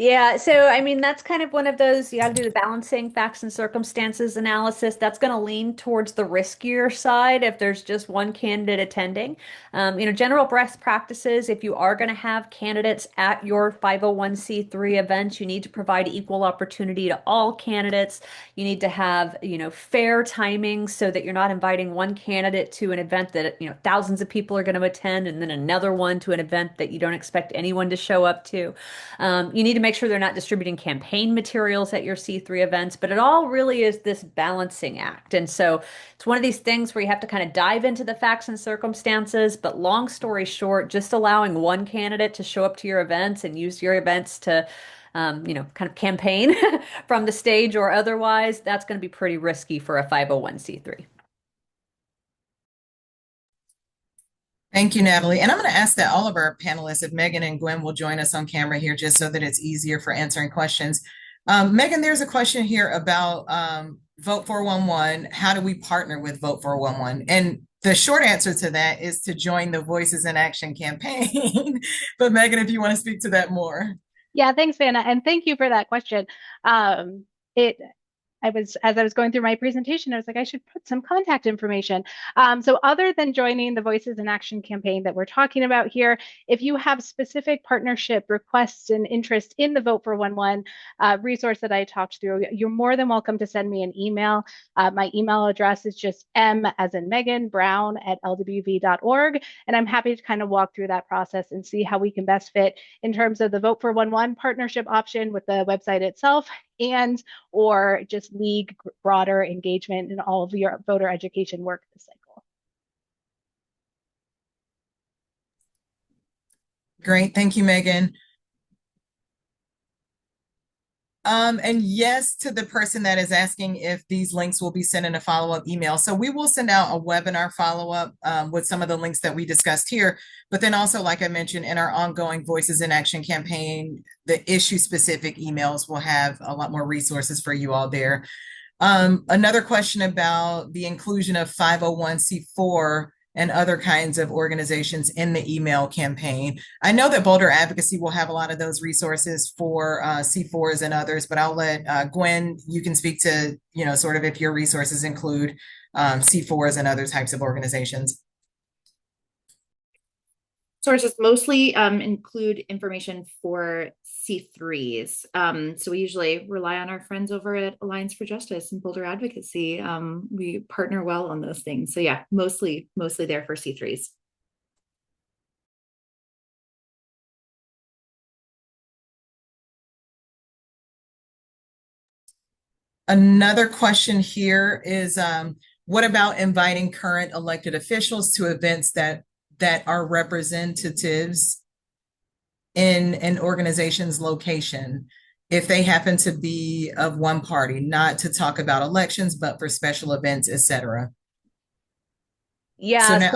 Yeah, so I mean, that's kind of one of those, you got to do the balancing facts and circumstances analysis. That's going to lean towards the riskier side if there's just one candidate attending. General best practices, if you are going to have candidates at your 501c3 events, you need to provide equal opportunity to all candidates. You need to have, fair timing so that you're not inviting one candidate to an event that, thousands of people are going to attend, and then another one to an event that you don't expect anyone to show up to. You need to make sure they're not distributing campaign materials at your C3 events, but it all really is this balancing act. And so it's one of these things where you have to kind of dive into the facts and circumstances, but long story short, just allowing one candidate to show up to your events and use your events to kind of campaign from the stage or otherwise, that's going to be pretty risky for a 501c3. Thank you, Natalie. And I'm going to ask that all of our panelists, if Megan and Gwen will join us on camera here, just so that it's easier for answering questions. Megan, there's a question here about Vote 411. How do we partner with Vote 411? And the short answer to that is to join the Voices in Action campaign. But Megan, if you want to speak to that more. Yeah, thanks, Vanna, and thank you for that question. It as I was going through my presentation, I was like, I should put some contact information. So other than joining the Voices in Action campaign that we're talking about here, if you have specific partnership requests and interest in the Vote for 11 resource that I talked through, you're more than welcome to send me an email. My email address is just M as in Megan Brown at lwv.org. And I'm happy to kind of walk through that process and see how we can best fit in terms of the Vote for 11 partnership option with the website itself, and or just league broader engagement in all of your voter education work this cycle. Great, thank you, Megan. And yes, to the person that is asking if these links will be sent in a follow-up email. So we will send out a webinar follow-up with some of the links that we discussed here. But then also, like I mentioned, in our ongoing Voices in Action campaign, the issue-specific emails will have a lot more resources for you all there. Another question about the inclusion of 501c4 and other kinds of organizations in the email campaign. I know that Boulder Advocacy will have a lot of those resources for C4s and others, but I'll let Gwen, you can speak to, sort of if your resources include C4s and other types of organizations. Sources mostly include information for C3s. So we usually rely on our friends over at Alliance for Justice and Boulder Advocacy. We partner well on those things. So yeah, mostly there for C3s. Another question here is, what about inviting current elected officials to events that are representatives in an organization's location, if they happen to be of one party, not to talk about elections, but for special events, etc. Yeah. So now,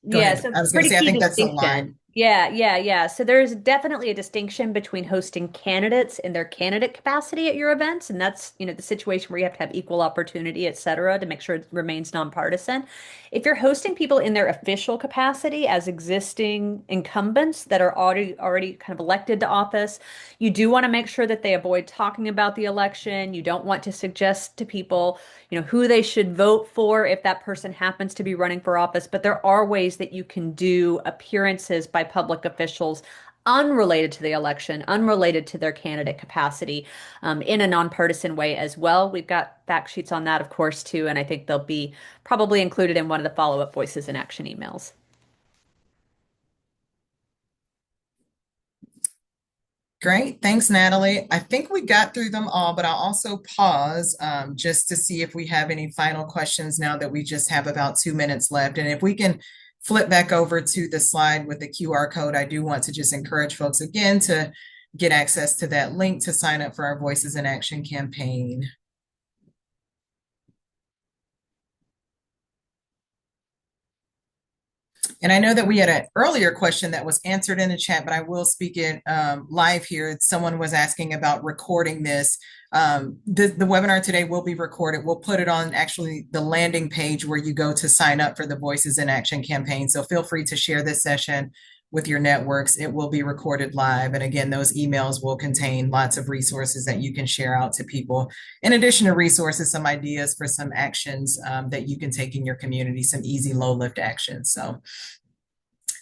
go ahead. So I was going to say, I think that's a line. Yeah. So there's definitely a distinction between hosting candidates in their candidate capacity at your events, and that's, the situation where you have to have equal opportunity, et cetera, to make sure it remains nonpartisan. If you're hosting people in their official capacity as existing incumbents that are already kind of elected to office, you do want to make sure that they avoid talking about the election. You don't want to suggest to people, who they should vote for if that person happens to be running for office. But there are ways that you can do appearances by public officials unrelated to the election, unrelated to their candidate capacity, in a nonpartisan way as well. We've got fact sheets on that, of course, too, and I think they'll be probably included in one of the follow-up Voices in Action emails. Great. Thanks, Natalie. I think we got through them all, but I'll also pause just to see if we have any final questions now that we just have about 2 minutes left. And if we can flip back over to the slide with the QR code, I do want to just encourage folks again to get access to that link to sign up for our Voices in Action campaign. And I know that we had an earlier question that was answered in the chat, but I will speak it live here. Someone was asking about recording this. The webinar today will be recorded. We'll put it on actually the landing page where you go to sign up for the Voices in Action campaign. So feel free to share this session with your networks. It will be recorded live. And again, those emails will contain lots of resources that you can share out to people. In addition to resources, some ideas for some actions that you can take in your community, some easy low lift actions. So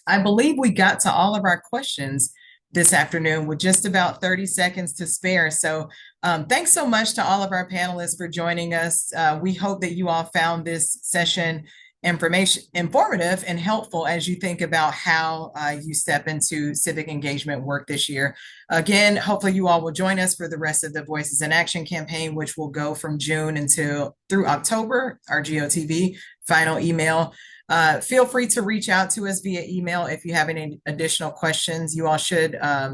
I believe we got to all of our questions this afternoon with just about 30 seconds to spare. So thanks so much to all of our panelists for joining us. We hope that you all found this session informative and helpful as you think about how you step into civic engagement work this year. Again, hopefully you all will join us for the rest of the Voices in Action campaign, which will go from June through October, our GOTV final email. Feel free to reach out to us via email if you have any additional questions. You all should,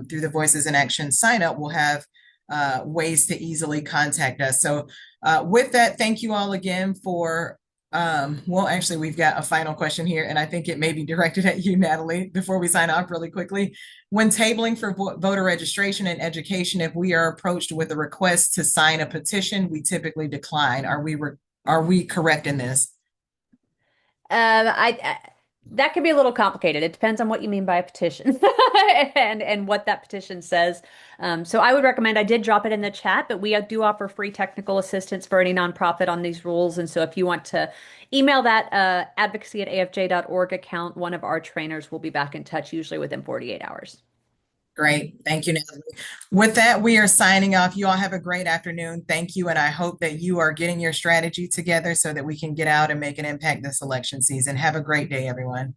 through the Voices in Action sign up, we'll have ways to easily contact us. So with that, thank you all again for Well, actually, we've got a final question here, and I think it may be directed at you, Natalie, before we sign off really quickly. When tabling for voter registration and education, if we are approached with a request to sign a petition, we typically decline. Are we correct in this? That can be a little complicated. It depends on what you mean by a petition and what that petition says. So I would recommend, I did drop it in the chat, but we do offer free technical assistance for any nonprofit on these rules. And so if you want to email that advocacy@afj.org account, one of our trainers will be back in touch, usually within 48 hours. Great. Thank you, Natalie. With that, we are signing off. You all have a great afternoon. Thank you. And I hope that you are getting your strategy together so that we can get out and make an impact this election season. Have a great day, everyone.